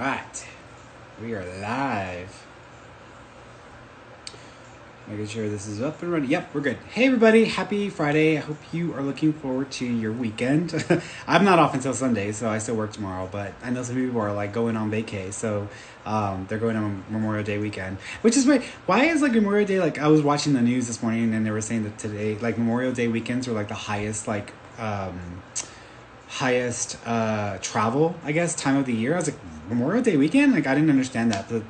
right. We are live. Making sure this is up and running. Yep, we're good. Hey everybody, happy Friday. I hope you are looking forward to your weekend. I'm not off until Sunday, so I still work tomorrow, but I know some people are like going on vacay, so they're going on Memorial Day weekend. Which is why is like Memorial Day, like I was watching the news this morning and they were saying that today, like Memorial Day weekends are like the highest travel, I guess, time of the year. I was like, Memorial Day weekend? Like, I didn't understand that. But,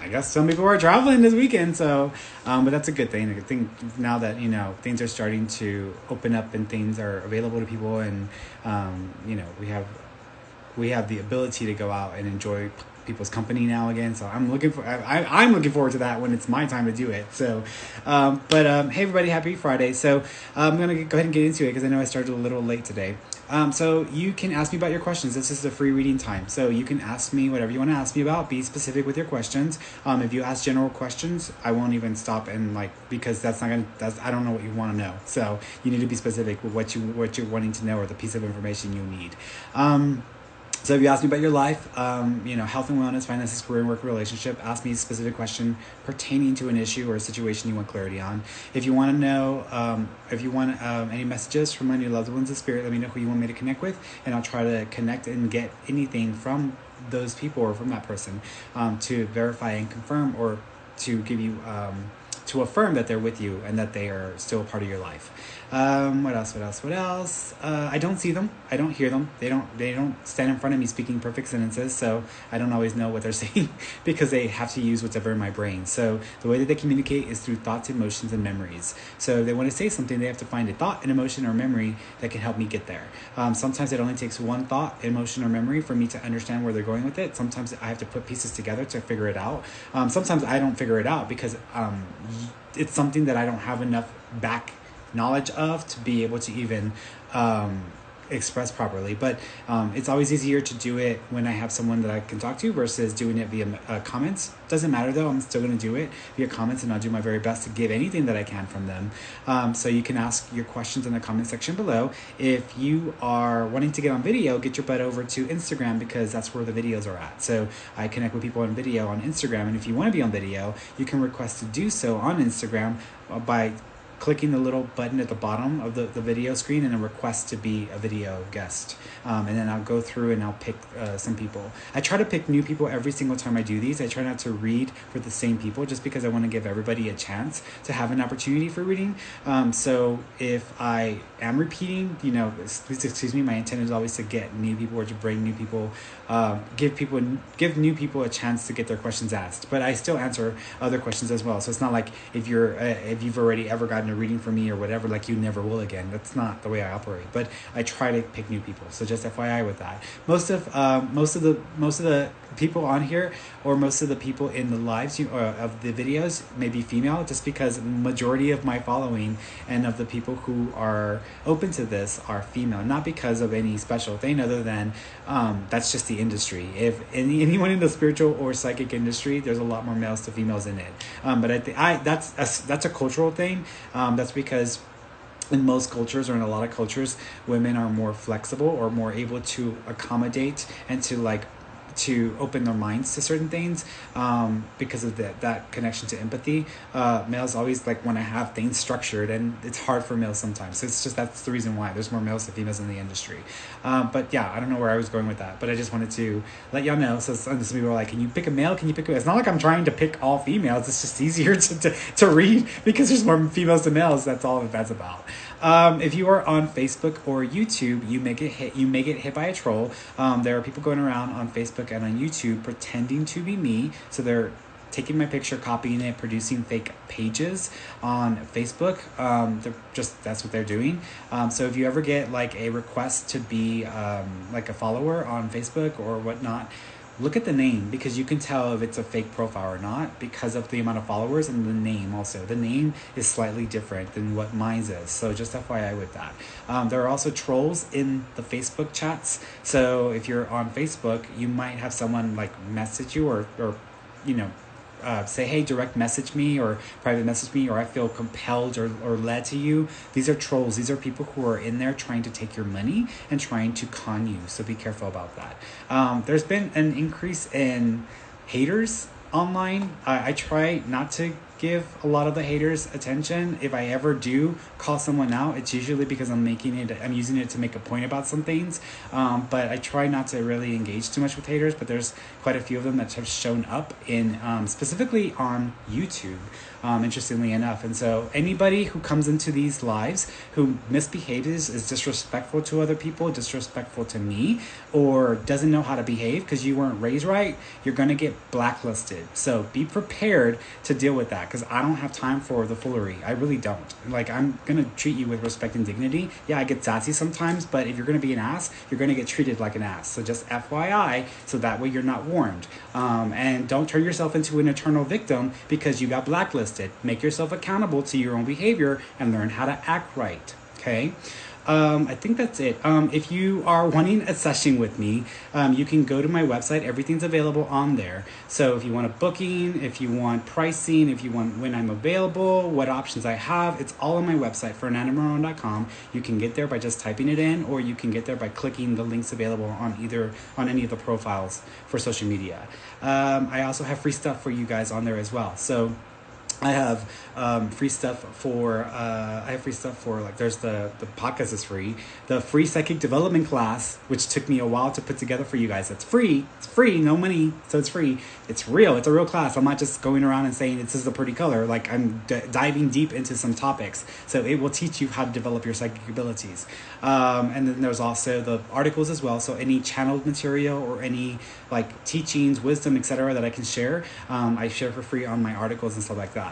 I guess some people are traveling this weekend. So, but that's a good thing. A good thing now that, things are starting to open up and things are available to people. And, we have the ability to go out and enjoy people's company now again. So I'm looking forward to that when it's my time to do it. So, hey everybody, happy Friday. So I'm going to go ahead and get into it because I know I started a little late today. So you can ask me about your questions. This is the free reading time. So you can ask me whatever you want to ask me about. Be specific with your questions. If you ask general questions, I won't even stop and because I don't know what you want to know. So you need to be specific with what you're wanting to know or the piece of information you need. So if you ask me about your life, health and wellness, finances, career, and work relationship, ask me a specific question pertaining to an issue or a situation you want clarity on. If you want to know, any messages from any loved ones of spirit, let me know who you want me to connect with, and I'll try to connect and get anything from those people or from that person to verify and confirm or to give you to affirm that they're with you and that they are still a part of your life. What else? I don't see them. I don't hear them. They don't stand in front of me speaking perfect sentences, so I don't always know what they're saying because they have to use what's ever in my brain. So the way that they communicate is through thoughts, emotions, and memories. So if they want to say something, they have to find a thought, an emotion, or memory that can help me get there. Sometimes it only takes one thought, emotion, or memory for me to understand where they're going with it. Sometimes I have to put pieces together to figure it out. Sometimes I don't figure it out because it's something that I don't have enough back knowledge of to be able to even express properly. But it's always easier to do it when I have someone that I can talk to versus doing it via comments. Doesn't matter though, I'm still going to do it via comments, and I'll do my very best to give anything that I can from them. So you can ask your questions in the comment section below. If you are wanting to get on video, get your butt over to Instagram because that's where the videos are at. So I connect with people on video on Instagram, and if you want to be on video, you can request to do so on Instagram by clicking the little button at the bottom of the video screen and a request to be a video guest. And then I'll go through and I'll pick some people. I try to pick new people every single time I do these. I try not to read for the same people just because I want to give everybody a chance to have an opportunity for reading. So if I am repeating, my intent is always to get new people or to bring new people, give new people a chance to get their questions asked. But I still answer other questions as well. So it's not like if you've already ever gotten a reading from me or whatever, like you never will again. That's not the way I operate. But I try to pick new people. So just FYI with that. Most of the people on here, or most of the people in the lives of the videos, may be female, just because majority of my following and of the people who are open to this are female. Not because of any special thing, other than that's just the industry. If anyone in the spiritual or psychic industry, there's a lot more males to females in it. But that's a cultural thing. That's because in most cultures, or in a lot of cultures, women are more flexible or more able to accommodate and to open their minds to certain things because of that connection to empathy. Males always want to have things structured, and it's hard for males sometimes. So it's just, that's the reason why there's more males than females in the industry. But yeah, I don't know where I was going with that, but I just wanted to let y'all know. So some people are like, can you pick a male? Can you pick a male? It's not like I'm trying to pick all females. It's just easier to read because there's more females than males. That's all that's about. If you are on Facebook or YouTube, you may get hit by a troll. There are people going around on Facebook and on YouTube pretending to be me. So they're taking my picture, copying it, producing fake pages on Facebook. That's what they're doing. So if you ever get a request to be a follower on Facebook or whatnot, look at the name, because you can tell if it's a fake profile or not because of the amount of followers and the name also. The name is slightly different than what mine is. So just FYI with that. There are also trolls in the Facebook chats. So if you're on Facebook, you might have someone message you or say, hey, direct message me or private message me, or I feel compelled or led to you. These are trolls. These are people who are in there trying to take your money and trying to con you. So be careful about that. There's been an increase in haters online. I try not to give a lot of the haters attention. If I ever do call someone out, it's usually because I'm using it to make a point about some things. But I try not to really engage too much with haters, but there's quite a few of them that have shown up in specifically on YouTube, interestingly enough. And so anybody who comes into these lives who misbehaves, is disrespectful to other people, disrespectful to me, or doesn't know how to behave because you weren't raised right, you're going to get blacklisted. So be prepared to deal with that, because I don't have time for the foolery. I really don't. Like, I'm going to treat you with respect and dignity. Yeah, I get sassy sometimes, but if you're going to be an ass, you're going to get treated like an ass. So just FYI, so that way you're not warned. And don't turn yourself into an eternal victim because you got blacklisted. Make yourself accountable to your own behavior and learn how to act right. Okay? I think that's it. If you are wanting a session with me, you can go to my website. Everything's available on there. So if you want a booking, if you want pricing, if you want when I'm available, what options I have, it's all on my website, fernandomarone.com. You can get there by just typing it in, or you can get there by clicking the links available on any of the profiles for social media. I also have free stuff for you guys on there as well. So I have free stuff for like, there's the podcast is free, the free psychic development class, which took me a while to put together for you guys. It's free, no money, so it's free. It's real. It's a real class. I'm not just going around and saying this is a pretty color. Like, I'm diving deep into some topics, so it will teach you how to develop your psychic abilities. And then there's also the articles as well. So any channeled material or any like teachings, wisdom, etc. that I can share, I share for free on my articles and stuff like that.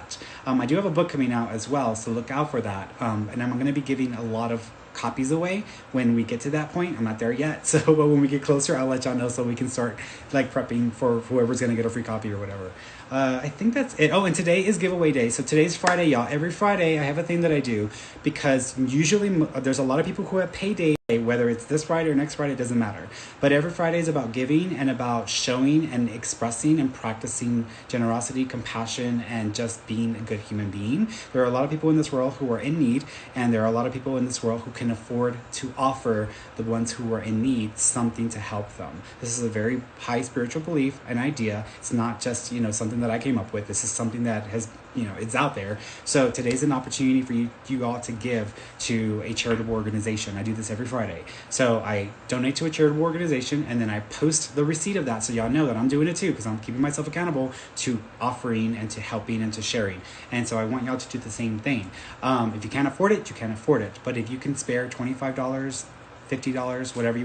I do have a book coming out as well, so look out for that. And I'm going to be giving a lot of copies away when we get to that point. I'm not there yet, so but when we get closer, I'll let y'all know so we can start like prepping for whoever's going to get a free copy or whatever. I think that's it. Oh, and today is giveaway day. So today's Friday, y'all. Every Friday I have a thing that I do, because usually there's a lot of people who have payday, whether it's this Friday or next Friday, it doesn't matter. But every Friday is about giving and about showing and expressing and practicing generosity, compassion, and just being a good human being. There are a lot of people in this world who are in need, and there are a lot of people in this world who can afford to offer the ones who are in need something to help them. This is a very high spiritual belief, an idea. It's not just, something that I came up with. This is something that has, it's out there. So today's an opportunity for you all to give to a charitable organization. I do this every Friday. So I donate to a charitable organization, and then I post the receipt of that so y'all know that I'm doing it too, because I'm keeping myself accountable to offering and to helping and to sharing. And so I want y'all to do the same thing. If you can't afford it, you can't afford it. But if you can spare $25, $50, whatever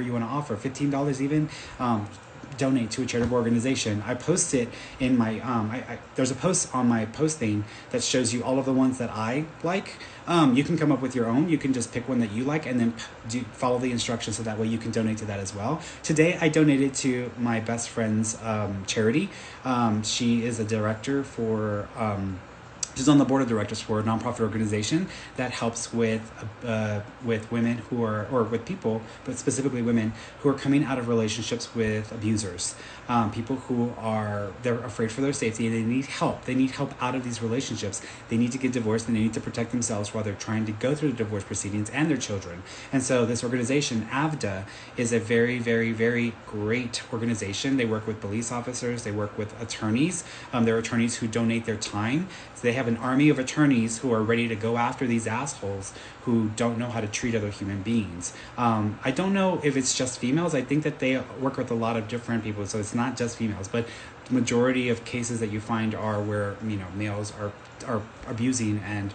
you want to offer, $15 even, donate to a charitable organization. I post it in my there's a post on my posting that shows you all of the ones that I like. You can come up with your own. You can just pick one that you like and then follow the instructions, so that way you can donate to that as well. Today I donated to my best friend's charity. She is a director for she's on the board of directors for a nonprofit organization that helps with women who are, or with people, but specifically women who are coming out of relationships with abusers. People who they're afraid for their safety and they need help. They need help out of these relationships. They need to get divorced and they need to protect themselves while they're trying to go through the divorce proceedings and their children. And so this organization, AVDA, is a very, very, very great organization. They work with police officers. They work with attorneys. There are attorneys who donate their time. So they have an army of attorneys who are ready to go after these assholes who don't know how to treat other human beings. I don't know if it's just females. I think that they work with a lot of different people, so it's not just females, but the majority of cases that you find are where males are abusing, and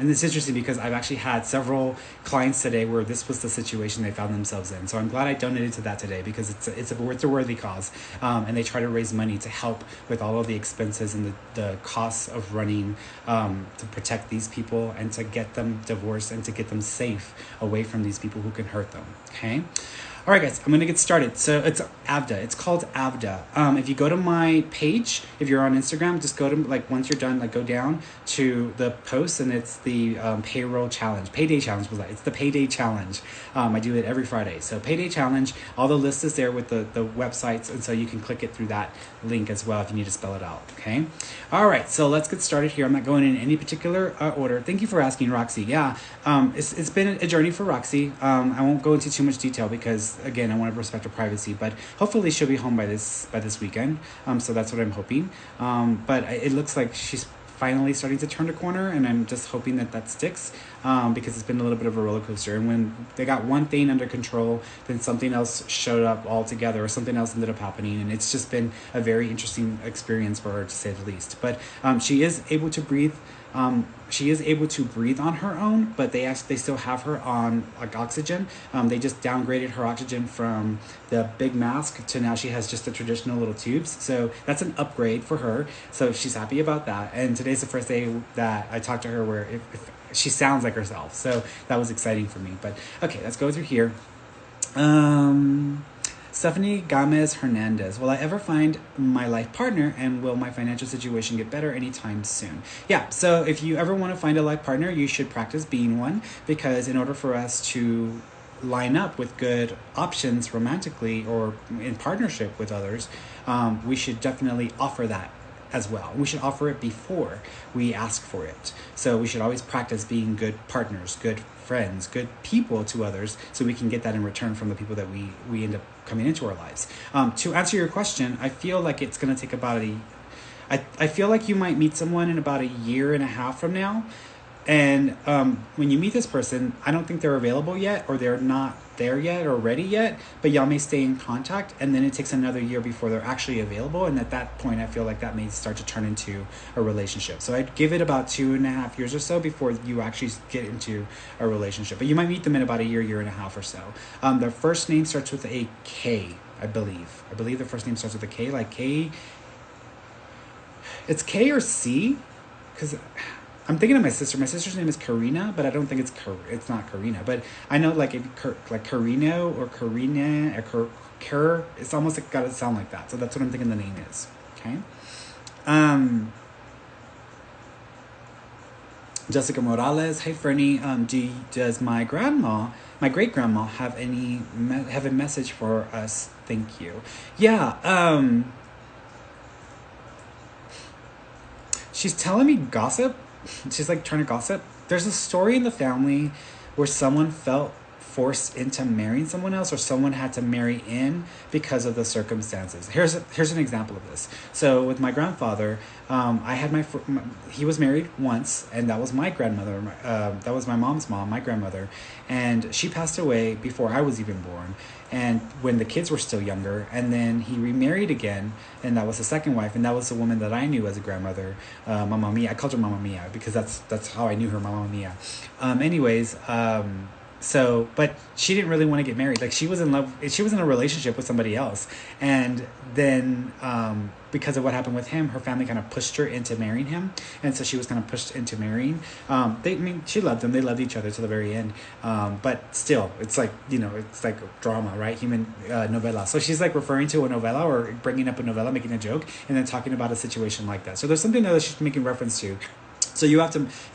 it's interesting because I've actually had several clients today where this was the situation they found themselves in. So I'm glad I donated to that today, because it's a worthy cause, and they try to raise money to help with all of the expenses and the costs of running to protect these people and to get them divorced and to get them safe away from these people who can hurt them. Okay. All right, guys, I'm going to get started. So it's Avda. It's called Avda. If you go to my page, if you're on Instagram, just go to, like, once you're done, like, go down to the post, and it's the payroll challenge. Payday challenge was that. It's the payday challenge. I do it every Friday. So payday challenge, all the list is there with the websites, and so you can click it through that link as well if you need to spell it out, okay? All right, so let's get started here. I'm not going in any particular order. Thank you for asking, Roxy. Yeah, it's been a journey for Roxy. I won't go into too much detail because, again, I want to respect her privacy, but hopefully she'll be home by this weekend. So that's what I'm hoping. But it looks like she's finally starting to turn the corner, and I'm just hoping that sticks, because it's been a little bit of a roller coaster. And when they got one thing under control, then something else showed up altogether, or something else ended up happening, and it's just been a very interesting experience for her, to say the least. But she is able to breathe. She is able to breathe on her own, but they still have her on, like, oxygen. They just downgraded her oxygen from the big mask to now she has just the traditional little tubes. So that's an upgrade for her. So she's happy about that. And today's the first day that I talked to her where if she sounds like herself. So that was exciting for me. But okay, let's go through here. Stephanie Gomez Hernandez. Will I ever find my life partner, and will my financial situation get better anytime soon? Yeah, so if you ever want to find a life partner, you should practice being one, because in order for us to line up with good options romantically or in partnership with others, we should definitely offer that as well. We should offer it before we ask for it. So we should always practice being good partners, good friends, good people to others, so we can get that in return from the people that we end up coming into our lives. To answer your question, I feel like it's going to take about I feel like you might meet someone in about a year and a half from now. And when you meet this person, I don't think they're available yet, or they're not there yet or ready yet, but y'all may stay in contact, and then it takes another year before they're actually available. And at that point, I feel like that may start to turn into a relationship. So I'd give it about 2.5 years or so before you actually get into a relationship. But you might meet them in about a year and a half or so. Their first name starts with a K, I believe. I believe their first name starts with a K, like K. It's K or C, because I'm thinking of my sister. My sister's name is Karina, but I don't think it's not Karina. But I know, like, like Carino or Karina or Kerr, it's almost like got to sound like that. So that's what I'm thinking the name is. Okay. Jessica Morales. Hey, Ferny. Does my great grandma, have a message for us? Thank you. Yeah. She's telling me gossip. She's, like, trying to gossip. There's a story in the family where someone felt forced into marrying someone else, or someone had to marry in because of the circumstances. Here's an example of this. So with my grandfather, I had he was married once, and that was my grandmother. That was my mom's mom, my grandmother, and she passed away before I was even born, and when the kids were still younger. And then he remarried again, and that was the second wife, and that was the woman that I knew as a grandmother, Mama Mia. I called her Mama Mia because that's how I knew her, Mama Mia. So, but she didn't really want to get married. Like, she was in a relationship with somebody else. And then, because of what happened with him, her family kind of pushed her into marrying him. And so she was kind of pushed into marrying. She loved him. They loved each other to the very end. But still, it's like, it's like drama, right? Human novela. So she's, like, referring to a novela, or bringing up a novela, making a joke, and then talking about a situation like that. So there's something that she's making reference to. So you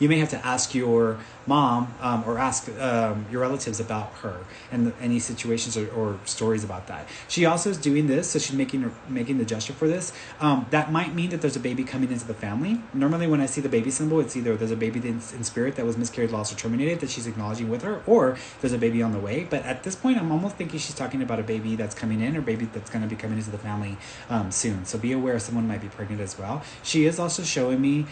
may have to ask your mom, or ask your relatives about her and any situations or stories about that. She also is doing this, so she's making the gesture for this. That might mean that there's a baby coming into the family. Normally, when I see the baby symbol, it's either there's a baby in spirit that was miscarried, lost, or terminated that she's acknowledging with her, or there's a baby on the way. But at this point, I'm almost thinking she's talking about a baby that's coming in, or baby that's going to be coming into the family soon. So be aware someone might be pregnant as well. She is also showing me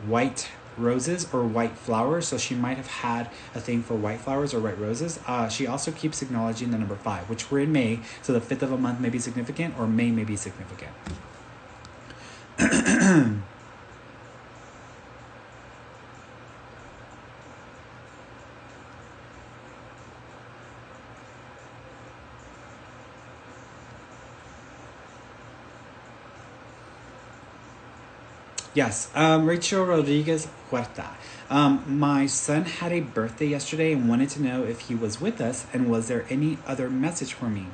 white roses or white flowers, so she might have had a thing for white flowers or white roses. She also keeps acknowledging the number 5, which we're in May, so the 5th of a month may be significant, or May may be significant. Yes, Rachel Rodriguez Huerta. My son had a birthday yesterday and wanted to know if he was with us and was there any other message for me.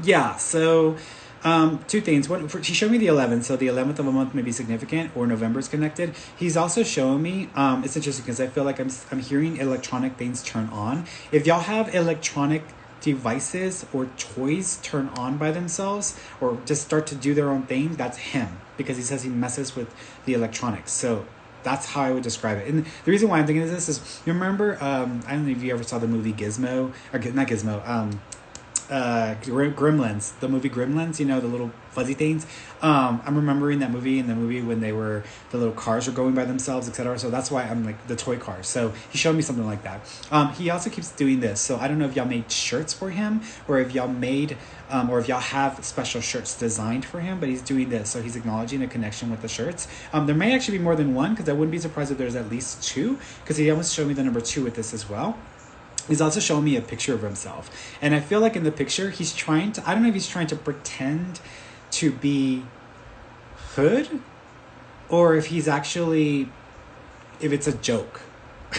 Yeah, so two things. One, he showed me the 11th, so the 11th of a month may be significant, or November is connected. He's also showing me, it's interesting because I feel like I'm hearing electronic things turn on. If y'all have electronic devices or toys turn on by themselves or just start to do their own thing, that's him because he says he messes with the electronics. So that's how I would describe it. And the reason why I'm thinking of this is, you remember, I don't know if you ever saw the movie Gizmo, or not Gizmo, Gremlins, the movie Gremlins, you know, the little fuzzy things. I'm remembering that movie, in the movie when they were, the little cars were going by themselves, etc. So that's why I'm like the toy cars. So he showed me something like that. He also keeps doing this. So I don't know if y'all made shirts for him or if y'all made, or if y'all have special shirts designed for him, but he's doing this. So he's acknowledging a connection with the shirts. There may actually be more than one because I wouldn't be surprised if there's at least two because he almost showed me the number 2 with this as well. He's also showing me a picture of himself. And I feel like in the picture, he's trying to, I don't know if he's trying to pretend to be hood or if he's actually, if it's a joke.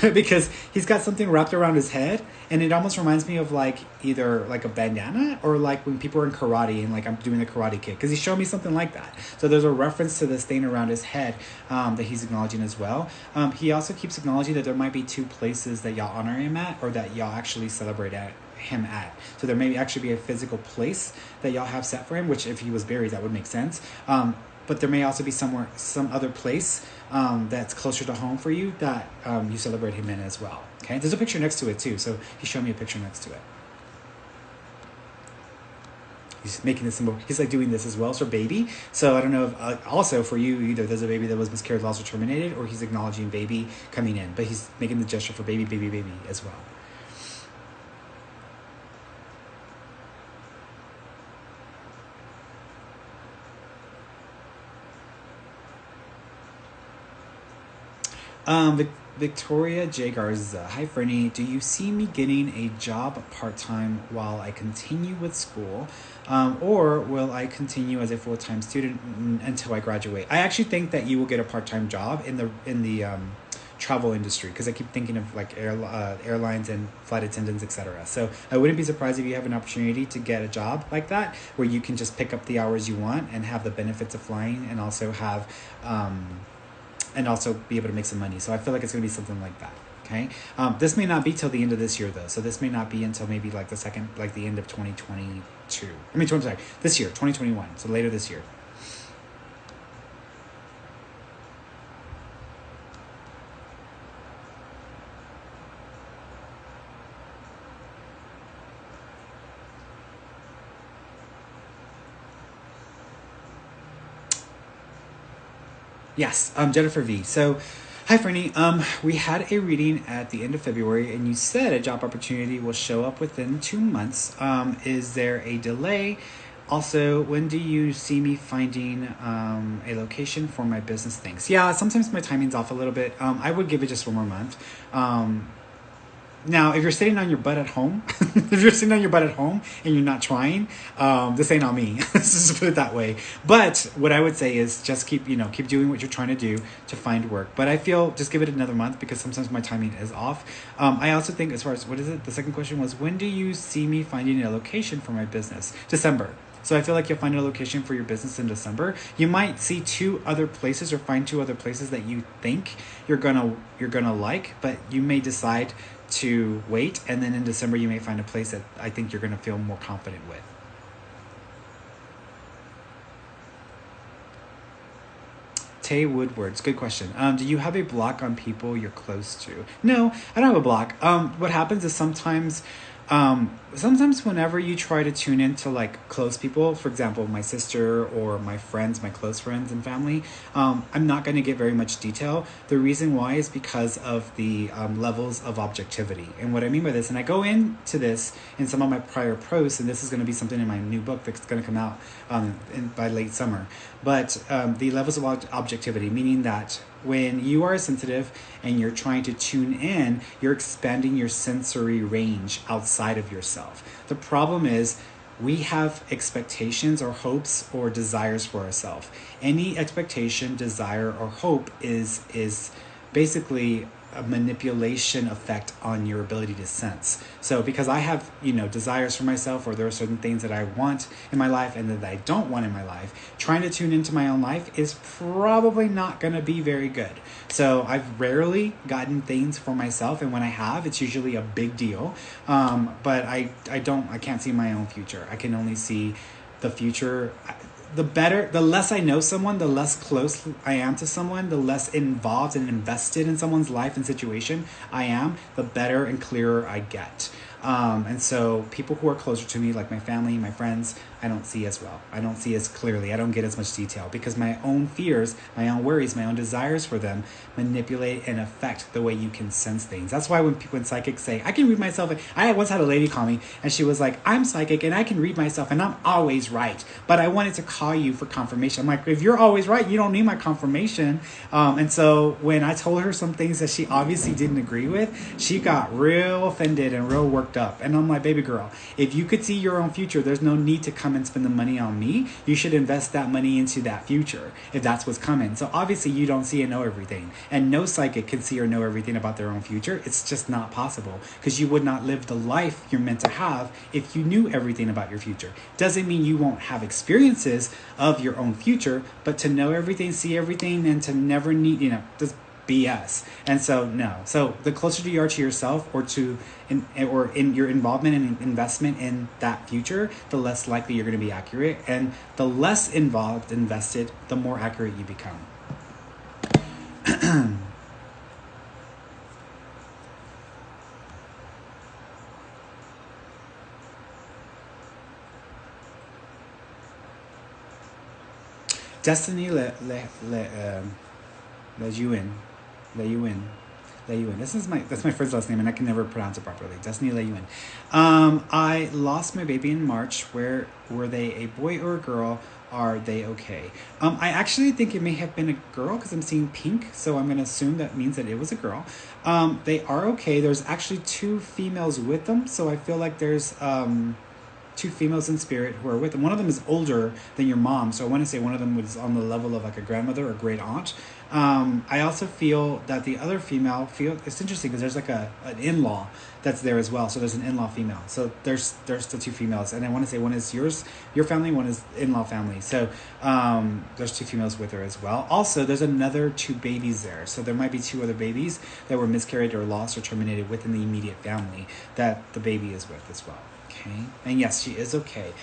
Because he's got something wrapped around his head and it almost reminds me of like either like a bandana or like when people are in karate and like I'm doing the karate kick because he showed me something like that. So there's a reference to this thing around his head that he's acknowledging as well. He also keeps acknowledging that there might be 2 places that y'all honor him at or that y'all actually celebrate him at. So there may actually be a physical place that y'all have set for him, which if he was buried that would make sense. But there may also be some other place that's closer to home for you that you celebrate him in as well. Okay, there's a picture next to it too, so he showed me a picture next to it. He's making this symbol. He's like doing this as well for baby. So I don't know if also for you either there's a baby that was miscarried, lost, or terminated, or he's acknowledging baby coming in, but he's making the gesture for baby as well. Victoria J. Garza. Hi, Ferny. Do you see me getting a job part-time while I continue with school? Or will I continue as a full-time student until I graduate? I actually think that you will get a part-time job in the travel industry because I keep thinking of like airlines and flight attendants, etc. So I wouldn't be surprised if you have an opportunity to get a job like that where you can just pick up the hours you want and have the benefits of flying and also have and also be able to make some money. So I feel like it's going to be something like that. Okay. This may not be till the end of this year though. So this may not be until maybe like the end of 2022. This year, 2021. So later this year. Yes, Jennifer V. So, hi, Ferny. We had a reading at the end of February, and you said a job opportunity will show up within 2 months. Is there a delay? Also, when do you see me finding a location for my business things? Yeah, sometimes my timing's off a little bit. I would give it just 1 more month. Now, if you're sitting on your butt at home, and you're not trying, this ain't on me. Let's just put it that way. But what I would say is just keep doing what you're trying to do to find work. But I feel just give it another month because sometimes my timing is off. I also think as far as, what is it? The second question was, when do you see me finding a location for my business? December. So I feel like you'll find a location for your business in December. You might see 2 other places or find 2 other places that you think you're gonna like, but you may decide to wait, and then in December you may find a place that I think you're going to feel more confident with. Tay Woodwards, good question. Do you have a block on people you're close to? No, I don't have a block. What happens is sometimes whenever you try to tune into like close people, for example, my sister or my friends, my close friends and family, I'm not going to get very much detail. The reason why is because of the levels of objectivity. And what I mean by this, and I go into this in some of my prior posts, and this is going to be something in my new book that's going to come out by late summer. But the levels of objectivity, meaning that when you are sensitive and you're trying to tune in, you're expanding your sensory range outside of yourself. The problem is we have expectations or hopes or desires for ourselves. Any expectation, desire, or hope is basically a manipulation effect on your ability to sense. So because I have, desires for myself, or there are certain things that I want in my life and that I don't want in my life, trying to tune into my own life is probably not going to be very good. So I've rarely gotten things for myself, and when I have, it's usually a big deal. But I can't see my own future. I can only see the future. The less I know someone, the less close I am to someone, the less involved and invested in someone's life and situation I am, the better and clearer I get. And so people who are closer to me, like my family, my friends, I don't see as well. I don't see as clearly. I don't get as much detail because my own fears, my own worries, my own desires for them manipulate and affect the way you can sense things. That's why when psychics say, I can read myself. I once had a lady call me and she was like, I'm psychic and I can read myself and I'm always right. But I wanted to call you for confirmation. I'm like, if you're always right, you don't need my confirmation. And so when I told her some things that she obviously didn't agree with, she got real offended and real worked up. And I'm like, baby girl, if you could see your own future, there's no need to come and spend the money on me. You should invest that money into that future if that's what's coming. So obviously you don't see and know everything, and no psychic can see or know everything about their own future. It's just not possible, because you would not live the life you're meant to have if you knew everything about your future. Doesn't mean you won't have experiences of your own future, but to know everything, see everything, and to never need, just BS. And so no. So the closer you are to yourself, or in your involvement and investment in that future, the less likely you're going to be accurate, and the less invested, the more accurate you become. Destiny let you in. That's my friend's last name, and I can never pronounce it properly. Destiny let you in. I lost my baby in March. Were they a boy or a girl? Are they okay? I actually think it may have been a girl because I'm seeing pink, so I'm going to assume that means that it was a girl. They are okay. There's actually 2 females with them, so I feel like there's 2 females in spirit who are with them. One of them is older than your mom, so I want to say one of them was on the level of like a grandmother or great aunt. I also feel that the other female, it's interesting because there's like an in-law that's there as well. So there's an in-law female. So there's the 2 females, and I want to say one is your family, one is in-law family. So there's 2 females with her as well. Also, there's another 2 babies there. So there might be 2 other babies that were miscarried or lost or terminated within the immediate family that the baby is with as well. Okay. And yes, she is okay.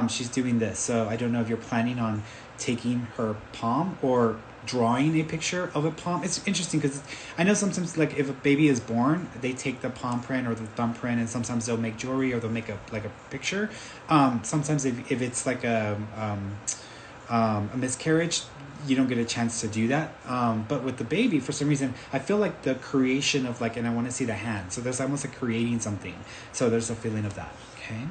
She's doing this. So I don't know if you're planning on taking her palm or drawing a picture of a palm. It's interesting because I know sometimes, like, if a baby is born, they take the palm print or the thumb print, and sometimes they'll make jewelry or they'll make a picture. Sometimes if it's like a miscarriage, you don't get a chance to do that. But with the baby, for some reason, I feel like the creation of and I want to see the hand. So there's almost like creating something. So there's a feeling of that. Okay.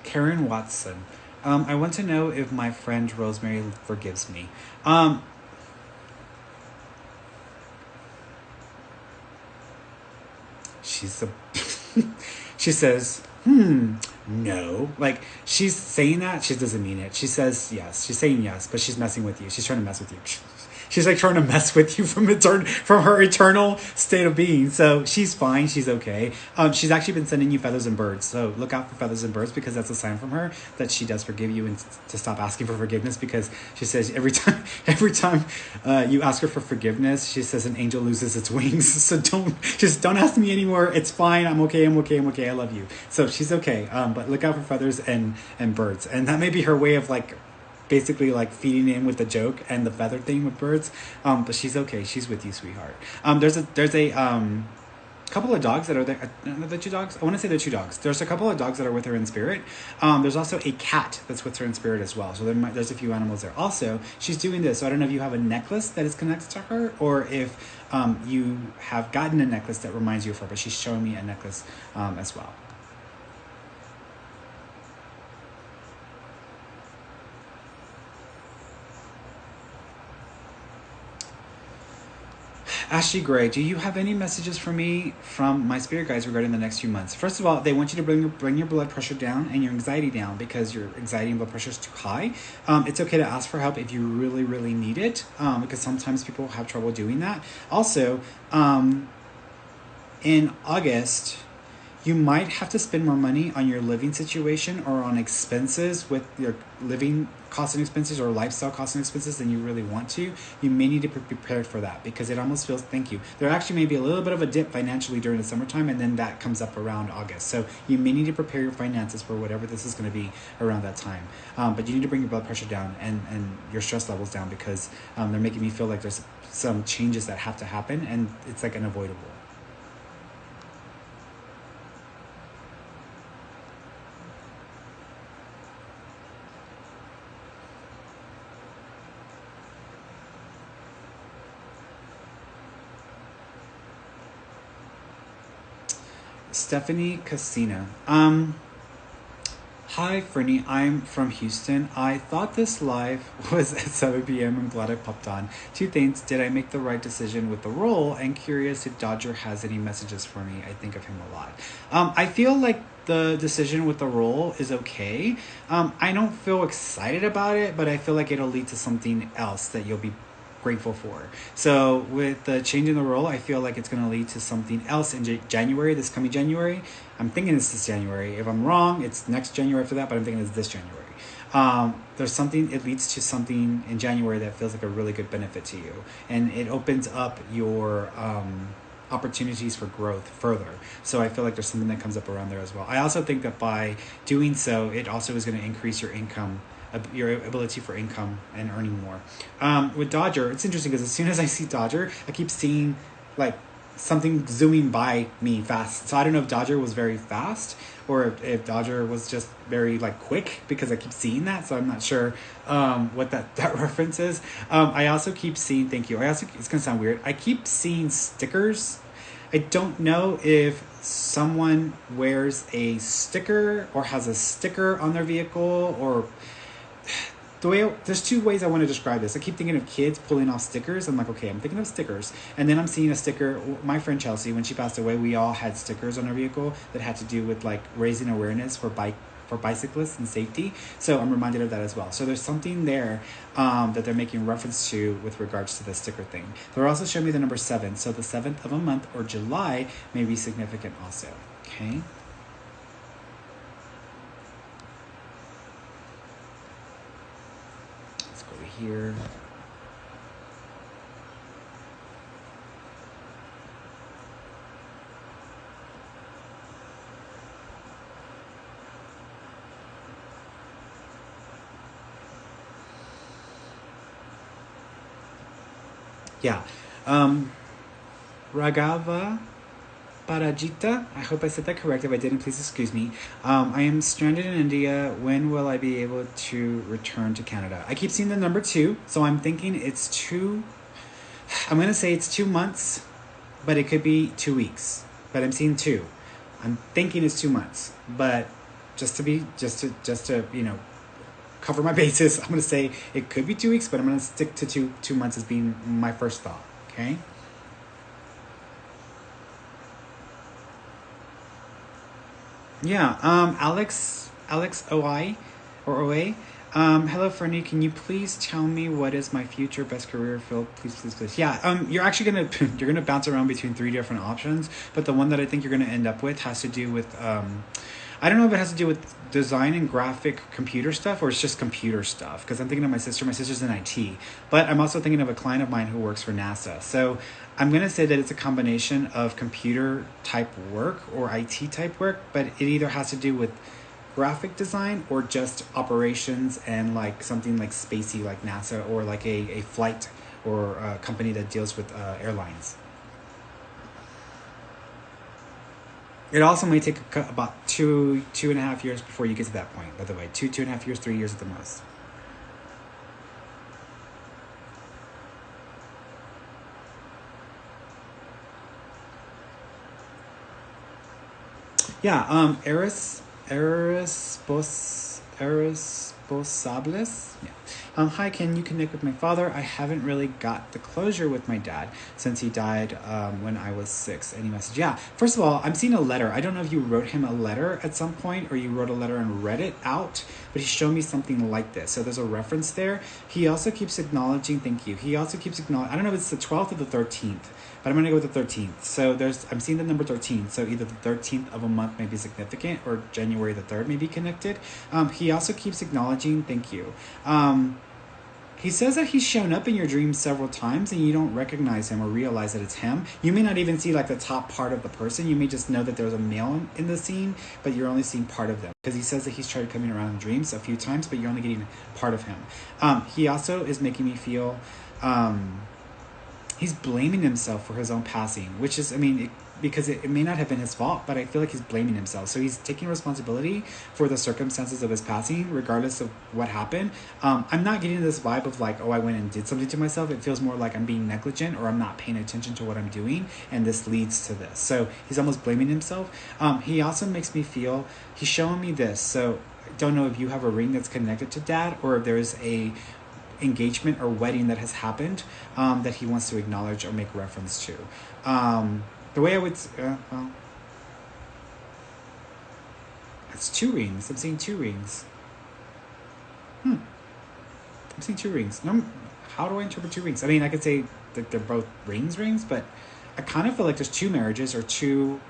Karen Watson. I want to know if my friend Rosemary forgives me. She says, no. Like, she's saying that, she doesn't mean it. She says yes. She's saying yes, but she's messing with you. She's trying to mess with you. She's like trying to mess with you from her eternal state of being. So she's fine. She's okay. She's actually been sending you feathers and birds. So look out for feathers and birds, because that's a sign from her that she does forgive you, and to stop asking for forgiveness, because she says every time you ask her for forgiveness, she says an angel loses its wings. So don't ask me anymore. It's fine. I'm okay. I love you. So she's okay. But look out for feathers and birds. And that may be her way of basically feeding in with the joke and the feather thing with birds. But she's okay. She's with you, sweetheart. There's a couple of dogs that are there. The two dogs. I want to say the two dogs. There's a couple of dogs that are with her in spirit. There's also a cat that's with her in spirit as well. So there's a few animals there. Also, she's doing this. So I don't know if you have a necklace that is connected to her, or if you have gotten a necklace that reminds you of her. But she's showing me a necklace as well. Ashley Gray, do you have any messages for me from my spirit guides regarding the next few months? First of all, they want you to bring your blood pressure down and your anxiety down because your anxiety and blood pressure is too high. It's okay to ask for help if you really, really need it, because sometimes people have trouble doing that. Also, in August, you might have to spend more money on your living situation or on expenses with your living costs and expenses or lifestyle costs and expenses than you really want to. You may need to be prepared for that because it almost feels, thank you. There actually may be a little bit of a dip financially during the summertime, and then that comes up around August. So you may need to prepare your finances for whatever this is going to be around that time. But you need to bring your blood pressure down and your stress levels down because they're making me feel like there's some changes that have to happen and it's like unavoidable. Stephanie Casina. Hi, Ferny. I'm from Houston. I thought this live was at 7 p.m. I'm glad I popped on. Two things. Did I make the right decision with the role? And curious if Dodger has any messages for me. I think of him a lot. I feel like the decision with the role is okay. I don't feel excited about it, but I feel like it'll lead to something else that you'll be grateful for. So with the change in the role, I feel like it's going to lead to something else in January, this coming January. I'm thinking it's this January. If I'm wrong, it's next January after that, but I'm thinking it's this January. There's something, it leads to something in January that feels like a really good benefit to you. And it opens up your opportunities for growth further. So I feel like there's something that comes up around there as well. I also think that by doing so, it also is going to increase your income, your ability for income and earning more. With Dodger, it's interesting because as soon as I see Dodger, I keep seeing like something zooming by me fast. So I don't know if Dodger was very fast or if Dodger was just very like quick because I keep seeing that. So I'm not sure what that reference is. I also keep seeing, thank you. It's going to sound weird. I keep seeing stickers. I don't know if someone wears a sticker or has a sticker on their vehicle or there's two ways I want to describe this. I keep thinking of kids pulling off stickers. I'm like, okay, I'm thinking of stickers. And then I'm seeing a sticker. My friend Chelsea, when she passed away, we all had stickers on our vehicle that had to do with like raising awareness for bicyclists and safety. So I'm reminded of that as well. So there's something there that they're making reference to with regards to the sticker thing. They're also showing me the number 7. So the 7th of a month or July may be significant also. Okay. Here. Yeah. Raghava Parajita. I hope I said that correct. If I didn't, please excuse me. I am stranded in India. When will I be able to return to Canada? I keep seeing the number 2, so I'm thinking it's 2. I'm gonna say it's 2 months, but it could be 2 weeks. But I'm seeing 2. I'm thinking it's 2 months, but just to cover my bases, I'm gonna say it could be 2 weeks, but I'm gonna stick to 2 months as being my first thought. Okay. Yeah, Alex OI or OA. Hello, Ferny. Can you please tell me what is my future best career field? Please. Yeah, you're actually you're gonna bounce around between 3 different options, but the one that I think you're gonna end up with has to do with I don't know if it has to do with design and graphic computer stuff or it's just computer stuff because I'm thinking of my sister. My sister's in IT, but I'm also thinking of a client of mine who works for NASA. So I'm going to say that it's a combination of computer type work or IT type work, but it either has to do with graphic design or just operations and like something like spacey like NASA or like a flight or a company that deals with airlines. It also may take about 2.5 years before you get to that point. By the way, 2.5 years, 3 years at the most. Yeah, Erisposables. Yeah. Hi, can you connect with my father? I haven't really got the closure with my dad since he died when I was 6. Any message? Yeah. First of all, I'm seeing a letter. I don't know if you wrote him a letter at some point or you wrote a letter and read it out, but he showed me something like this. So there's a reference there. He also keeps acknowledging, thank you. He also keeps acknowledging, I don't know if it's the 12th or the 13th, but I'm going to go with the 13th. So I'm seeing the number 13. So either the 13th of a month may be significant or January the 3rd may be connected. He also keeps acknowledging, thank you. He says that he's shown up in your dreams several times and you don't recognize him or realize that it's him. You may not even see like the top part of the person. You may just know that there's a male in the scene, but you're only seeing part of them. Because he says that he's tried coming around in dreams a few times, but you're only getting part of him. He also is making me feel... he's blaming himself for his own passing, which is, because it may not have been his fault, but I feel like he's blaming himself. So he's taking responsibility for the circumstances of his passing, regardless of what happened. I'm not getting this vibe of like, oh, I went and did something to myself. It feels more like I'm being negligent or I'm not paying attention to what I'm doing, and this leads to this. So he's almost blaming himself. He also makes me feel, he's showing me this. So I don't know if you have a ring that's connected to Dad or if there's a engagement or wedding that has happened that he wants to acknowledge or make reference to. The way I would, it's 2 rings. I'm seeing 2 rings. I'm seeing 2 rings. No, how do I interpret 2 rings? I could say that they're both rings, but I kind of feel like there's 2 marriages or 2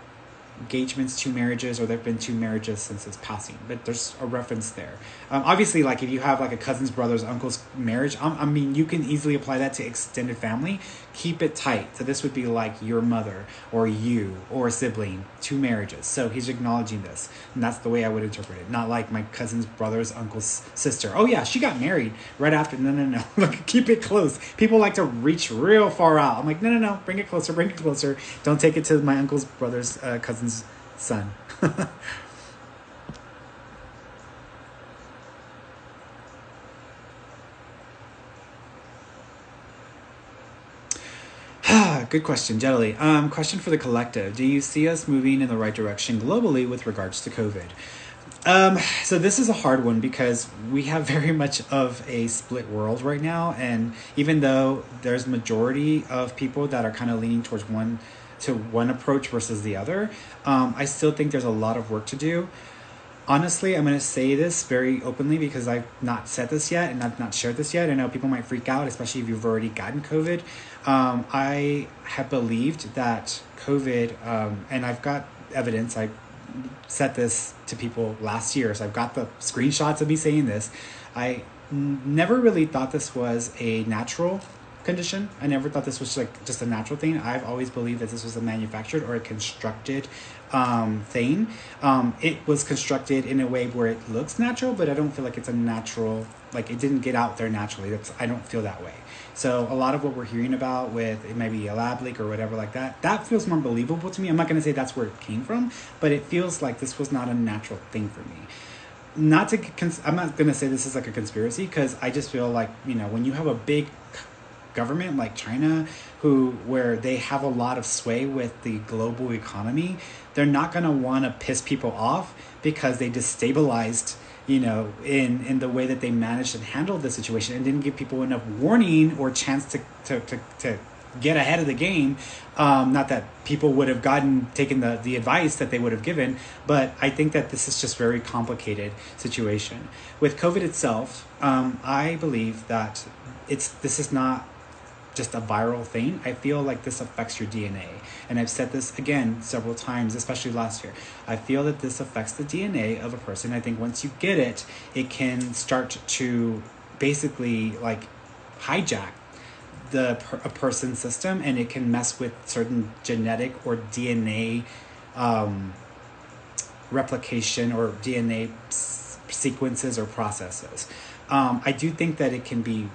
engagements, 2 marriages, or there have been 2 marriages since his passing, but there's a reference there. Obviously, like if you have like a cousin's, brother's, uncle's marriage, you can easily apply that to extended family. Keep it tight. So this would be like your mother or you or a sibling, 2 marriages. So he's acknowledging this, and that's the way I would interpret it. Not like my cousin's, brother's, uncle's sister. Oh yeah, she got married right after. No. Look, keep it close. People like to reach real far out. I'm like, no. Bring it closer. Don't take it to my uncle's, brother's, cousin's son. Good question, Jelly. Question for the collective. Do you see us moving in the right direction globally with regards to COVID? So this is a hard one because we have very much of a split world right now. And even though there's majority of people that are kind of leaning towards one approach versus the other, I still think there's a lot of work to do. Honestly, I'm going to say this very openly because I've not said this yet and I've not shared this yet. I know people might freak out, especially if you've already gotten COVID. I have believed that COVID, and I've got evidence, I said this to people last year, so I've got the screenshots of me saying this. I never really thought this was a natural condition. I never thought this was like just a natural thing. I've always believed that this was a manufactured or a constructed thing. It was constructed in a way where it looks natural, but I don't feel like it's a natural, like it didn't get out there naturally. I don't feel that way. So a lot of what we're hearing about with it may be a lab leak or whatever like that feels more believable to me. I'm not going to say that's where it came from, but it feels like this was not a natural thing for me. I'm not going to say this is like a conspiracy because I just feel like, when you have a big government like China, where they have a lot of sway with the global economy, they're not going to want to piss people off because they destabilized, in the way that they managed and handled the situation and didn't give people enough warning or chance to get ahead of the game. Not that people would have taken the advice that they would have given, but I think that this is just very complicated situation. With COVID itself, I believe that this is not just a viral thing. I feel like this affects your DNA. And I've said this again several times, especially last year. I feel that this affects the DNA of a person. I think once you get it, it can start to basically like hijack a person's system, and it can mess with certain genetic or DNA replication or DNA sequences or processes. I do think that it can be,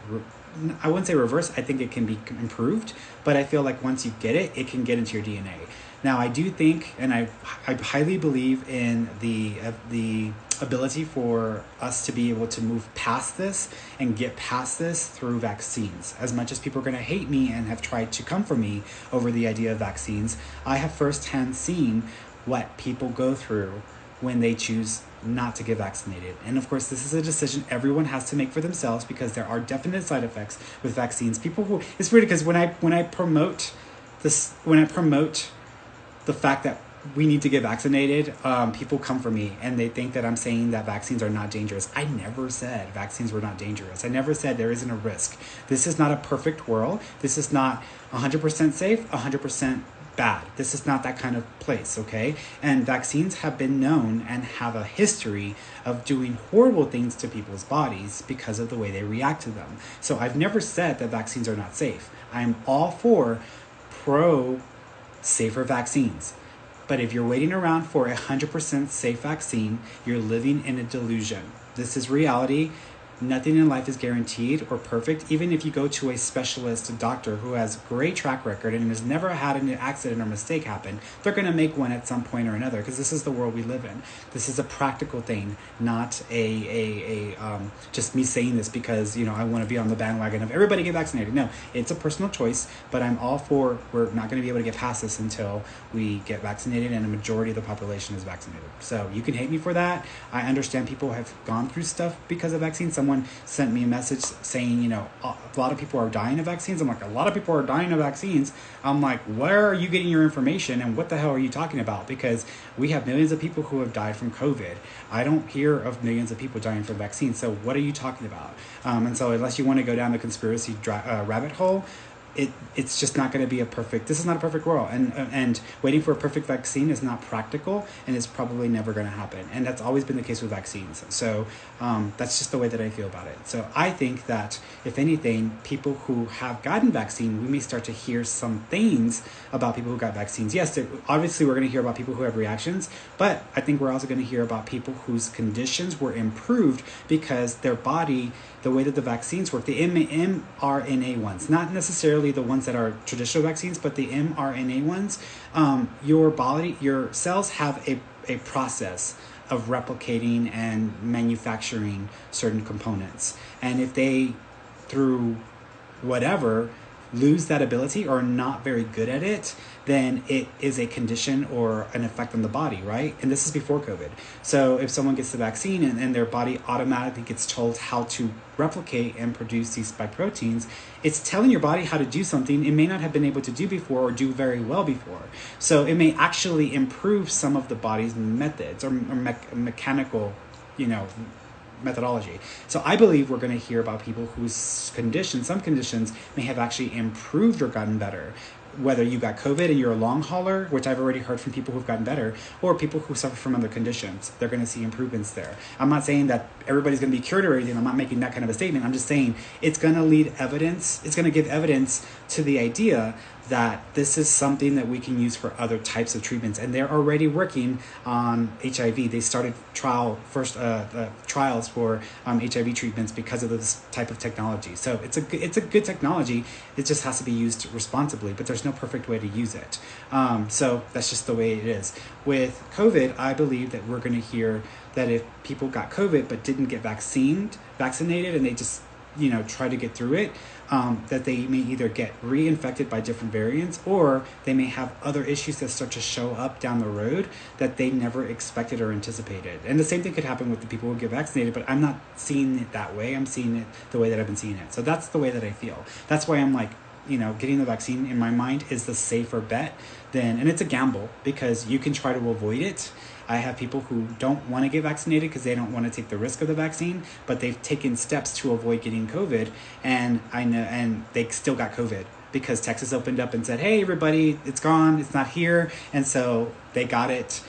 I wouldn't say reverse, I think it can be improved, but I feel like once you get it, it can get into your DNA. Now, I do think, and I highly believe in the ability for us to be able to move past this and get past this through vaccines. As much as people are going to hate me and have tried to come for me over the idea of vaccines, I have firsthand seen what people go through when they choose not to get vaccinated. And of course, this is a decision everyone has to make for themselves, because there are definite side effects with vaccines. It's weird because when I promote the fact that we need to get vaccinated, people come for me and they think that I'm saying that vaccines are not dangerous. I never said vaccines were not dangerous. I never said there isn't a risk. This is not a perfect world. This is not 100% safe, 100% bad. This is not that kind of place, okay? And vaccines have been known and have a history of doing horrible things to people's bodies because of the way they react to them. So I've never said that vaccines are not safe. I'm all for safer vaccines. But if you're waiting around for 100% safe vaccine, you're living in a delusion. This is reality. Nothing in life is guaranteed or perfect. Even if you go to a specialist, a doctor who has great track record and has never had an accident or mistake happen, they're going to make one at some point or another, because this is the world we live in. This is a practical thing, not just me saying this because, I want to be on the bandwagon of everybody get vaccinated. No, it's a personal choice, but I'm all for, we're not going to be able to get past this until we get vaccinated and a majority of the population is vaccinated. So you can hate me for that. I understand people have gone through stuff because of vaccines. Someone sent me a message saying, a lot of people are dying of vaccines. I'm like, a lot of people are dying of vaccines. I'm like, where are you getting your information and what the hell are you talking about? Because we have millions of people who have died from COVID. I don't hear of millions of people dying from vaccines. So what are you talking about? And so unless you want to go down the conspiracy rabbit hole, it's just not going to be this is not a perfect world, and waiting for a perfect vaccine is not practical, and it's probably never going to happen. And that's always been the case with vaccines. So that's just the way that I feel about it. So I think that if anything, people who have gotten vaccine, we may start to hear some things about people who got vaccines. Yes, obviously we're going to hear about people who have reactions, but I think we're also going to hear about people whose conditions were improved because their body, the way that the vaccines work, the mRNA ones, not necessarily the ones that are traditional vaccines, but the mRNA ones, your cells have a process of replicating and manufacturing certain components. And if they, through whatever, lose that ability or are not very good at it, then it is a condition or an effect on the body, right? And this is before COVID. So if someone gets the vaccine and their body automatically gets told how to replicate and produce these spike proteins, it's telling your body how to do something it may not have been able to do before or do very well before. So it may actually improve some of the body's methods or mechanical, methodology. So I believe we're going to hear about people whose some conditions may have actually improved or gotten better. Whether you got COVID and you're a long hauler, which I've already heard from people who've gotten better, or people who suffer from other conditions, they're going to see improvements there. I'm not saying that everybody's going to be cured or anything. I'm not making that kind of a statement. I'm just saying it's going to lead evidence. It's going to give evidence to the idea that this is something that we can use for other types of treatments. And they're already working on HIV. They started trials for HIV treatments because of this type of technology. So it's a good technology. It just has to be used responsibly, but there's no perfect way to use it. So that's just the way it is. With COVID, I believe that we're going to hear that if people got COVID but didn't get vaccinated, and they just try to get through it, that they may either get reinfected by different variants, or they may have other issues that start to show up down the road that they never expected or anticipated. And the same thing could happen with the people who get vaccinated, but I'm not seeing it that way. I'm seeing it the way that I've been seeing it. So that's the way that I feel. That's why I'm like, getting the vaccine in my mind is the safer bet and it's a gamble because you can try to avoid it. I have people who don't want to get vaccinated because they don't want to take the risk of the vaccine, but they've taken steps to avoid getting COVID, and they still got COVID because Texas opened up and said, "Hey, everybody, it's gone, it's not here," and so they got it.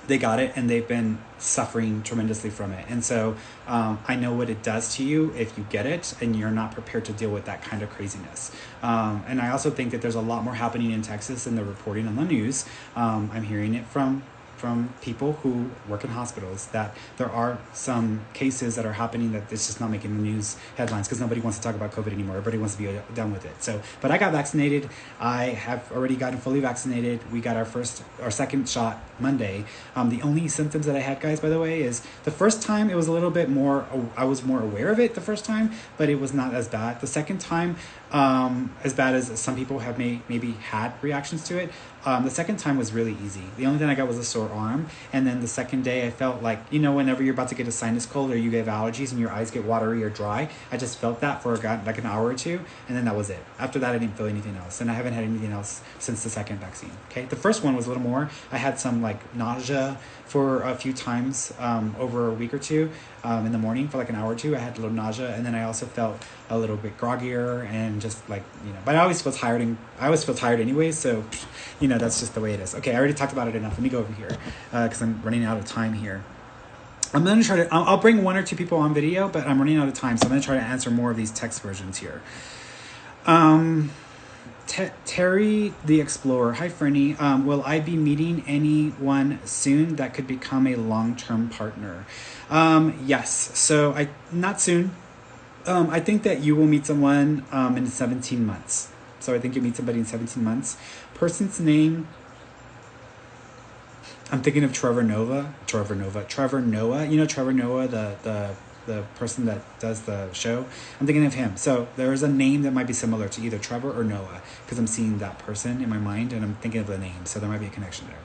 And they've been suffering tremendously from it. And so I know what it does to you if you get it and you're not prepared to deal with that kind of craziness. And I also think that there's a lot more happening in Texas than the reporting on the news. I'm hearing it from from people who work in hospitals that there are some cases that are happening that it's just not making the news headlines because nobody wants to talk about COVID anymore. Everybody wants to be done with it. So, but I got vaccinated. I have already gotten fully vaccinated. We got our second shot Monday. The only symptoms that I had, guys, by the way, is the first time it was a little bit more, I was more aware of it the first time, but it was not as bad. The second time, as bad as some people have maybe had reactions to it. The second time was really easy. The only thing I got was a sore arm. And then the second day I felt like, whenever you're about to get a sinus cold or you get allergies and your eyes get watery or dry, I just felt that for like an hour or two. And then that was it. After that, I didn't feel anything else. And I haven't had anything else since the second vaccine. Okay. The first one was a little more. I had some like nausea for a few times over a week or two in the morning for like an hour or two. I had a little nausea. And then I also felt a little bit groggier and just like, but I always feel tired and I always feel tired anyway. So, that's just the way it is. Okay. I already talked about it enough. Let me go over here because I'm running out of time here. I'm going to try to, I'll bring one or two people on video, but I'm running out of time. So I'm going to try to answer more of these text versions here. Terry the Explorer. Hi, Ferny. Will I be meeting anyone soon that could become a long-term partner? Yes. So not soon. I think that you will meet someone in 17 months. So I think you meet somebody in 17 months. Person's name, I'm thinking of Trevor Noah. Trevor Noah. Trevor Noah, the person that does the show. I'm thinking of him. So there's a name that might be similar to either Trevor or Noah because I'm seeing that person in my mind and I'm thinking of the name. So there might be a connection there.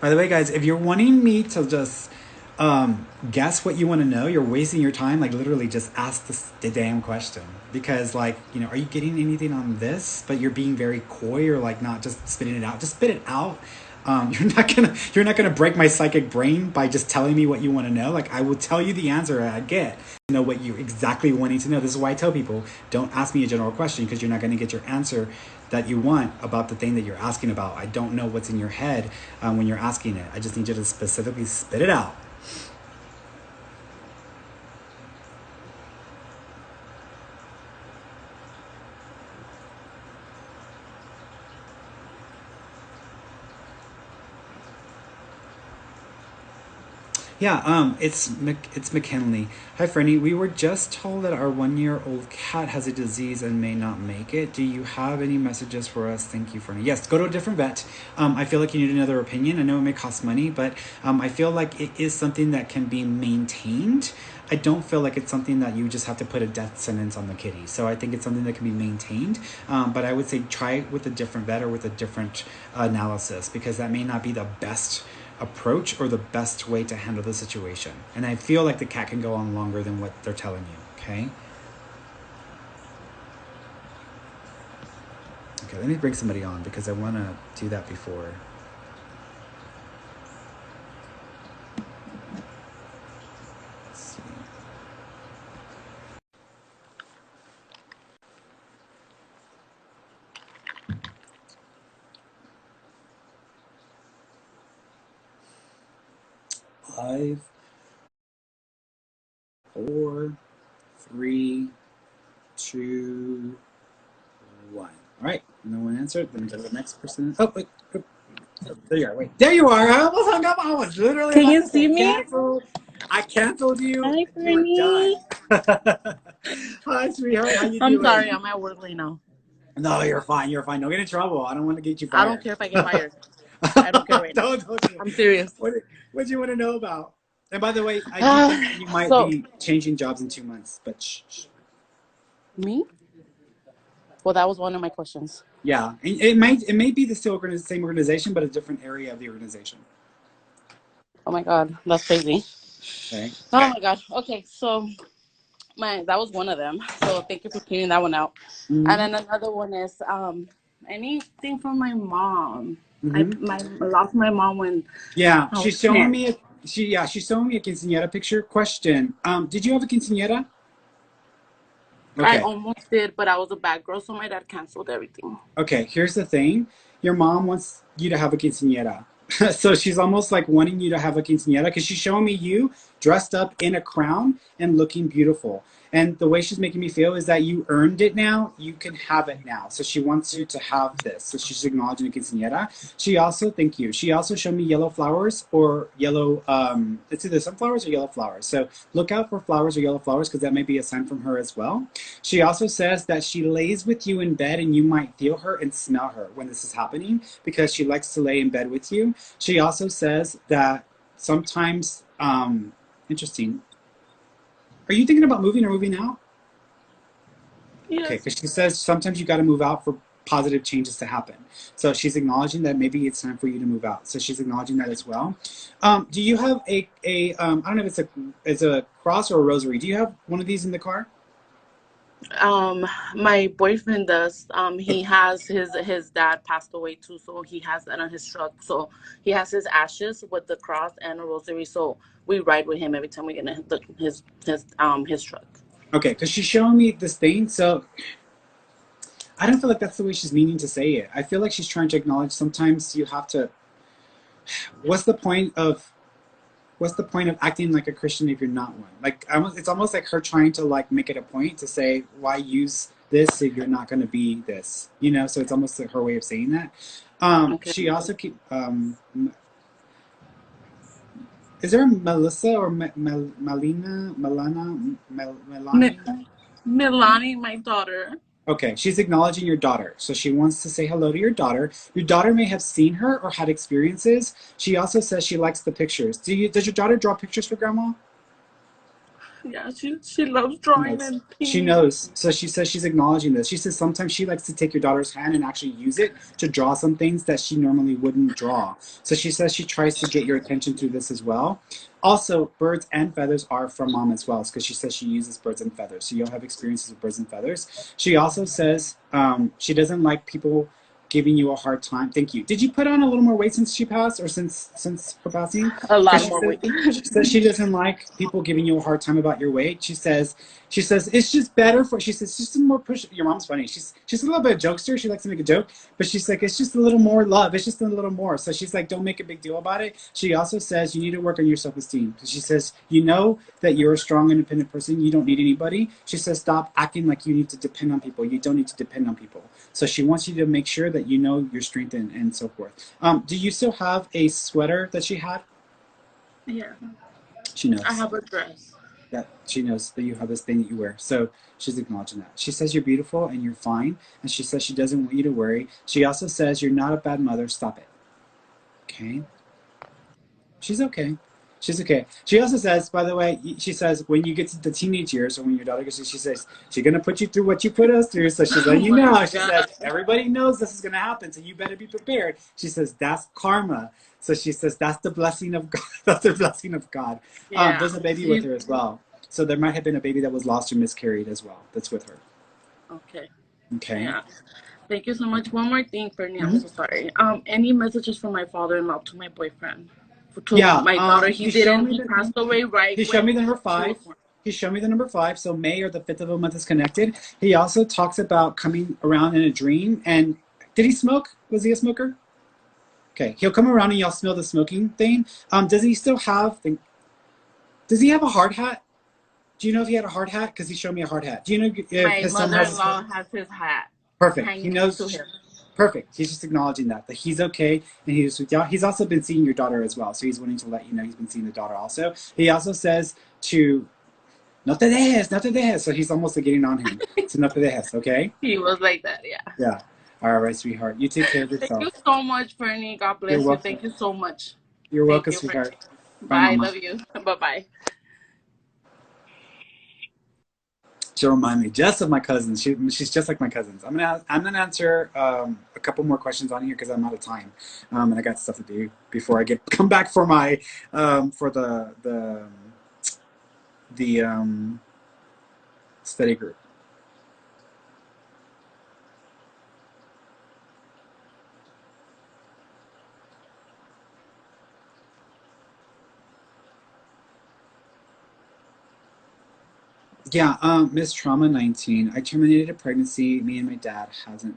By the way, guys, if you're wanting me to just guess what you want to know, you're wasting your time. Like literally just ask the damn question because like, are you getting anything on this? But you're being very coy or like not just spitting it out. Just spit it out. You're not gonna break my psychic brain by just telling me what you want to know. Like I will tell you the answer I get. Know what you exactly wanting to know. This is why I tell people don't ask me a general question because you're not going to get your answer that you want about the thing that you're asking about. I don't know what's in your head when you're asking it. I just need you to specifically spit it out. Yeah, it's McKinley. Hi, Ferny. We were just told that our 1-year-old cat has a disease and may not make it. Do you have any messages for us? Thank you, Ferny. Yes, go to a different vet. I feel like you need another opinion. I know it may cost money, but I feel like it is something that can be maintained. I don't feel like it's something that you just have to put a death sentence on the kitty. So I think it's something that can be maintained. But I would say try it with a different vet or with a different analysis because that may not be the best approach or the best way to handle the situation. And I feel like the cat can go on longer than what they're telling you, okay? Okay, let me bring somebody on because I want to do that before. Let's see. Five, 4, 3, 2, 1. All right, no one answered. Let me go to the next person. Oh, wait. Oh, there you are. Wait, there you are. I almost hung up. I was literally Can about you to see say me? cancel. I canceled you. Hi, You were Ferny. done. Hi, sweetheart. How you I'm doing? sorry, I'm at work right now. No, you're fine. You're fine. Don't get in trouble. I don't want to get you I don't fired. care if I get fired. I don't care right now. Don't do it. I'm serious. What do you want to know about? And by the way, I do think that you might So, be changing jobs in 2 months, but shh, shh. me? Well, that was one of my questions. Yeah, it may be the same organization, but a different area of the organization. Oh my God, that's crazy. Okay. Oh my God. Okay, so that was one of them. So thank you for clearing that one out. And Mm-hmm. then another one is anything from my mom. Mm-hmm. I lost my mom when Yeah, I was 10. she's showing me a quinceañera picture. Question. Did you have a quinceañera? I Okay. almost did, but I was a bad girl, so my dad canceled everything. Okay. Here's the thing. Your mom wants you to have a quinceañera. So she's almost like wanting you to have a quinceañera because she's showing me you dressed up in a crown and looking beautiful. And the way she's making me feel is that you earned it now. You can have it now. So she wants you to have this. So she's acknowledging the quinceañera. She also, thank you. She also showed me yellow flowers or yellow, it's either sunflowers or yellow flowers. So look out for flowers or yellow flowers because that may be a sign from her as well. She also says that she lays with you in bed and you might feel her and smell her when this is happening because she likes to lay in bed with you. She also says that sometimes, interesting. Are you thinking about moving or moving out? Okay, Yes. because she says sometimes you got to move out for positive changes to happen. So she's acknowledging that maybe it's time for you to move out. So she's acknowledging that as well. Do you have I don't know if it's a cross or a rosary. Do you have one of these in the car? My boyfriend does. He has his dad passed away too, so he has that on his truck. So he has his ashes with the cross and a rosary. So we ride with him every time we get in his truck. Okay, because she's showing me this thing. So I don't feel like that's the way she's meaning to say it. I feel like she's trying to acknowledge sometimes you have to. What's the point of acting like a Christian if you're not one? Like, it's almost like her trying to like make it a point to say why use this if you're not going to be this, you know? So it's almost like her way of saying that. Okay. She also keep. Is there a Melissa or Melina, Melana, Mi- Melanie? Milani, my daughter. Okay, she's acknowledging your daughter. So she wants to say hello to your daughter. Your daughter may have seen her or had experiences. She also says she likes the pictures. Does your daughter draw pictures for grandma? Yeah, she loves drawing Knows. and She painting. knows. So she says she's acknowledging this. She says sometimes she likes to take your daughter's hand and actually use it to draw some things that she normally wouldn't draw. So she says she tries to get your attention through this as well. Also, birds and feathers are from mom as well, because she says she uses birds and feathers. So you'll have experiences with birds and feathers. She also says she doesn't like people giving you a hard time. Thank you. Did you put on a little more weight since she passed, or since her passing? A lot Because more weight. she says she doesn't like people giving you a hard time about your weight. She says it's just better for. She says it's just more push. Your mom's funny. She's a little bit of a jokester. She likes to make a joke, but she's like it's just a little more love. It's just a little more. So she's like, don't make a big deal about it. She also says you need to work on your self-esteem. She says you know that you're a strong, independent person. You don't need anybody. She says stop acting like you need to depend on people. You don't need to depend on people. So she wants you to make sure that you know your strength and so forth. Do you still have a sweater that she had? Yeah, She I knows have a dress. that she knows that you have this thing that you wear. So she's acknowledging that. She says you're beautiful and you're fine. And she says she doesn't want you to worry. She also says you're not a bad mother. Stop it. Okay? She's okay. She's okay. She also says, by the way, she says when you get to the teenage years or when your daughter gets to, she says she's gonna put you through what you put us through. So she's Oh letting you my know. She god. says everybody knows this is gonna happen, so you better be prepared. She says that's karma. So she says that's the blessing of God. That's the blessing of God. Yeah. There's a baby with She, her as well. So there might have been a baby that was lost or miscarried as well. That's with her. okay. Okay. Yeah. Thank you so much. One more thing, Fernie. I'm Mm-hmm. so sorry. Any messages from my father-in-law to my boyfriend? To Yeah. my daughter. He He showed didn't. me He the passed away right he showed me when the number she was five. born. He showed me the number five. So May or the fifth of a month is connected. He also talks about coming around in a dream. And did he smoke? Was he a smoker? Okay, he'll come around and y'all smell the smoking thing. Does he still have? Does he have a hard hat? Do you know if he had a hard hat? Because he showed me a hard hat. Do you know if My his son has? mother-in-law has his hat Perfect. He hanging to knows. him. Perfect. He's just acknowledging that he's okay and he's with y'all. He's also been seeing your daughter as well, so he's wanting to let you know he's been seeing the daughter also. He also says to no te dejes, no te dejes. So he's almost like getting on him. So no te dejes, okay? He was like that. Yeah. Yeah. All right, sweetheart. You take care of Thank you yourself. so much, Fernie. God You're bless you. welcome. Thank you so much. You're Thank welcome, you, Fernie. sweetheart. Bye, Bye. mama. Love you. Bye bye. She'll remind me just of my cousins. She's just like my cousins. I'm gonna answer a couple more questions on here because I'm out of time, and I got stuff to do before I get come back for my for the study group. Yeah, Miss Trauma 19. I terminated a pregnancy. Me and my dad hasn't.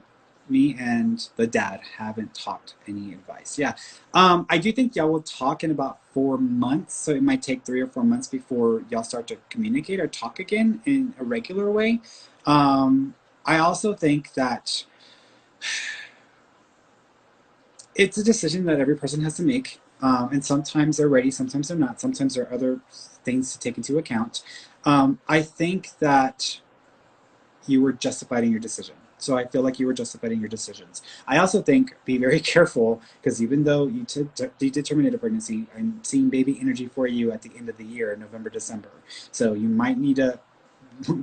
me and the dad haven't talked any advice. Yeah. I do think y'all will talk in about 4 months. So it might take 3 or 4 months before y'all start to communicate or talk again in a regular way. I also think that it's a decision that every person has to make. And sometimes they're ready, sometimes they're not. Sometimes there are other things to take into account. I think that you were justified in your decision. So I feel like you were justified in your decisions. I also think be very careful because even though you did terminate a pregnancy, I'm seeing baby energy for you at the end of the year, November, December. So you might need to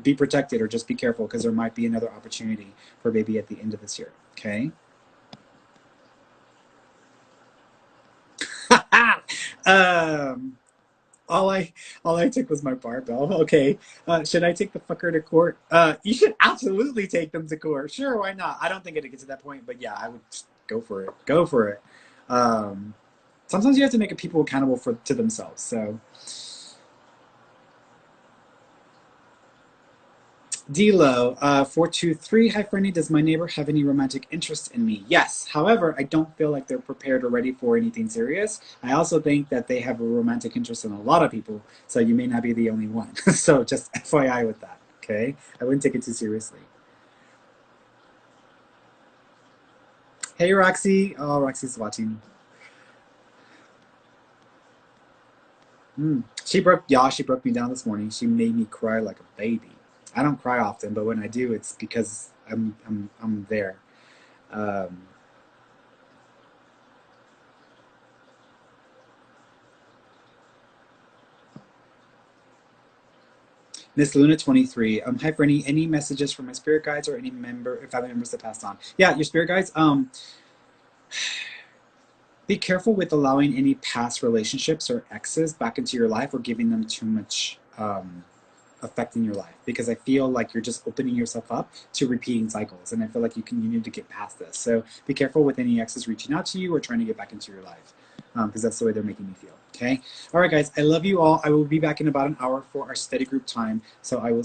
be protected or just be careful because there might be another opportunity for baby at the end of this year. Okay. um, all I all I took was my barbell. Okay. Should I take the fucker to court? You should absolutely take them to court. Sure, why not? I don't think it'd get to that point, but yeah, I would just go for it. Go for it. Um, Sometimes you have to make people accountable for to themselves. So D'Lo, 423. Hi, Ferny. Does my neighbor have any romantic interest in me? Yes. However, I don't feel like they're prepared or ready for anything serious. I also think that they have a romantic interest in a lot of people, so you may not be the only one. So just FYI with that, okay? I wouldn't take it too seriously. Hey, Roxy. Oh, Roxy's watching. She broke me down this morning. She made me cry like a baby. I don't cry often, but when I do, it's because I'm there. Um, Miss Luna 23. Hi for any messages from my spirit guides or any family members that passed on. Yeah, your spirit guides. Be careful with allowing any past relationships or exes back into your life or giving them too much effect in your life because I feel like you're just opening yourself up to repeating cycles, and I feel like you need to get past this. So be careful with any exes reaching out to you or trying to get back into your life because that's the way they're making me feel. Okay. All right, guys. I love you all. I will be back in about an hour for our study group time. So I will